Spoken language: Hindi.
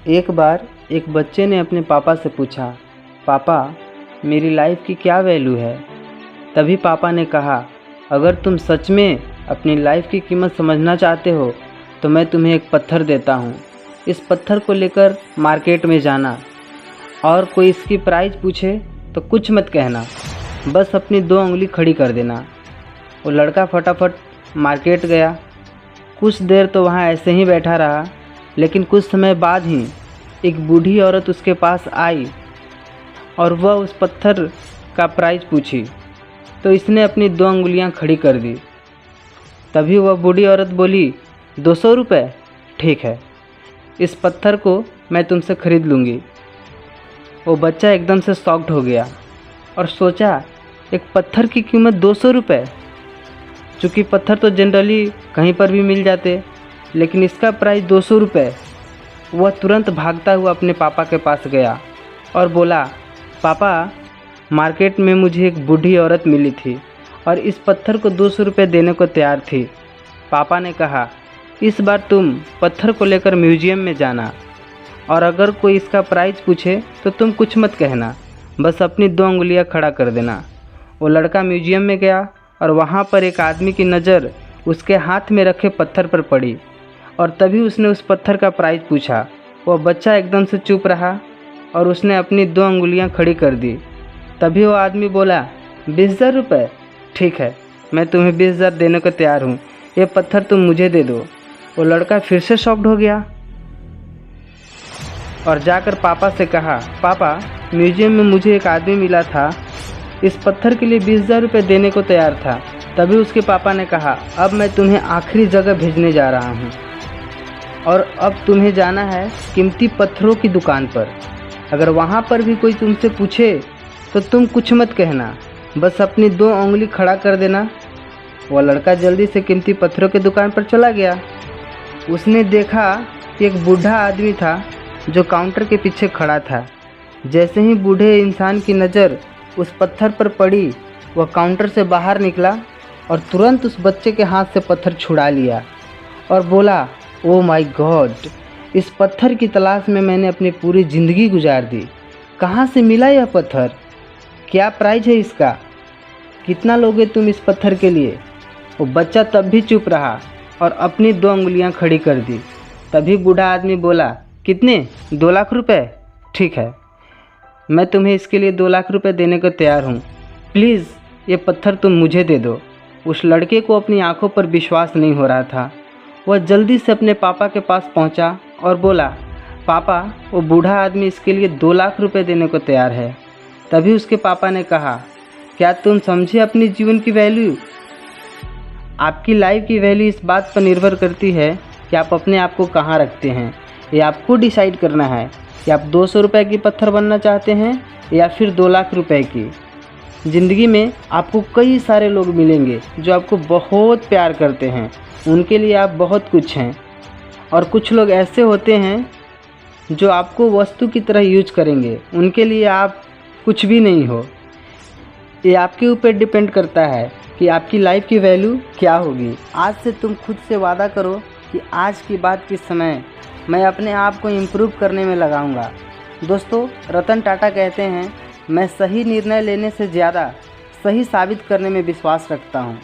एक बार एक बच्चे ने अपने पापा से पूछा, पापा मेरी लाइफ की क्या वैल्यू है। तभी पापा ने कहा, अगर तुम सच में अपनी लाइफ की कीमत समझना चाहते हो तो मैं तुम्हें एक पत्थर देता हूँ। इस पत्थर को लेकर मार्केट में जाना और कोई इसकी प्राइस पूछे तो कुछ मत कहना, बस अपनी 2 उंगली खड़ी कर देना। वो लड़का फटाफट मार्केट गया। कुछ देर तो वहाँ ऐसे ही बैठा रहा, लेकिन कुछ समय बाद ही एक बूढ़ी औरत उसके पास आई और वह उस पत्थर का प्राइस पूछी तो इसने अपनी 2 उंगलियां खड़ी कर दी। तभी वह बूढ़ी औरत बोली, 200 रुपये, ठीक है, इस पत्थर को मैं तुमसे खरीद लूँगी। वो बच्चा एकदम से शॉक्ड हो गया और सोचा, एक पत्थर की कीमत 200 रुपये। चूँकि पत्थर तो जनरली कहीं पर भी मिल जाते, लेकिन इसका प्राइस 200 रुपये। वह तुरंत भागता हुआ अपने पापा के पास गया और बोला, पापा मार्केट में मुझे एक बूढ़ी औरत मिली थी और इस पत्थर को 200 रुपये देने को तैयार थी। पापा ने कहा, इस बार तुम पत्थर को लेकर म्यूजियम में जाना और अगर कोई इसका प्राइस पूछे तो तुम कुछ मत कहना, बस अपनी 2 उंगलियां खड़ा कर देना। वो लड़का म्यूजियम में गया और वहाँ पर एक आदमी की नज़र उसके हाथ में रखे पत्थर पर पड़ी और तभी उसने उस पत्थर का प्राइस पूछा। वह बच्चा एकदम से चुप रहा और उसने अपनी 2 उंगलियां खड़ी कर दी। तभी वो आदमी बोला, 20,000 रुपये, ठीक है, मैं तुम्हें 20,000 देने को तैयार हूँ, ये पत्थर तुम मुझे दे दो। वो लड़का फिर से शॉक्ड हो गया और जाकर पापा से कहा, पापा म्यूजियम में मुझे एक आदमी मिला था, इस पत्थर के लिए 20,000 रुपये देने को तैयार था। तभी उसके पापा ने कहा, अब मैं तुम्हें आखिरी जगह भेजने जा रहा हूँ और अब तुम्हें जाना है कीमती पत्थरों की दुकान पर। अगर वहाँ पर भी कोई तुमसे पूछे तो तुम कुछ मत कहना, बस अपनी 2 उंगली खड़ा कर देना। वह लड़का जल्दी से कीमती पत्थरों की दुकान पर चला गया। उसने देखा कि एक बूढ़ा आदमी था जो काउंटर के पीछे खड़ा था। जैसे ही बूढ़े इंसान की नज़र उस पत्थर पर पड़ी, वह काउंटर से बाहर निकला और तुरंत उस बच्चे के हाथ से पत्थर छुड़ा लिया और बोला, ओह माय गॉड, इस पत्थर की तलाश में मैंने अपनी पूरी ज़िंदगी गुजार दी। कहाँ से मिला यह पत्थर? क्या प्राइस है इसका? कितना लोगे तुम इस पत्थर के लिए? वो बच्चा तब भी चुप रहा और अपनी 2 उंगलियां खड़ी कर दी। तभी बूढ़ा आदमी बोला, कितने? 2 लाख रुपए? ठीक है, मैं तुम्हें इसके लिए 2 लाख रुपए देने को तैयार हूँ। प्लीज़ ये पत्थर तुम मुझे दे दो। उस लड़के को अपनी आंखों पर विश्वास नहीं हो रहा था। वह जल्दी से अपने पापा के पास पहुंचा और बोला, पापा वो बूढ़ा आदमी इसके लिए 2 लाख रुपए देने को तैयार है। तभी उसके पापा ने कहा, क्या तुम समझे अपनी जीवन की वैल्यू? आपकी लाइफ की वैल्यू इस बात पर निर्भर करती है कि आप अपने आप को कहाँ रखते हैं। ये आपको डिसाइड करना है कि आप 200 रुपये की पत्थर बनना चाहते हैं या फिर 2 लाख रुपए की। ज़िंदगी में आपको कई सारे लोग मिलेंगे जो आपको बहुत प्यार करते हैं, उनके लिए आप बहुत कुछ हैं, और कुछ लोग ऐसे होते हैं जो आपको वस्तु की तरह यूज करेंगे, उनके लिए आप कुछ भी नहीं हो। ये आपके ऊपर डिपेंड करता है कि आपकी लाइफ की वैल्यू क्या होगी। आज से तुम खुद से वादा करो कि आज की बात के समय मैं अपने आप को इम्प्रूव करने में लगाऊंगा। दोस्तों, रतन टाटा कहते हैं, मैं सही निर्णय लेने से ज़्यादा सही साबित करने में विश्वास रखता हूँ।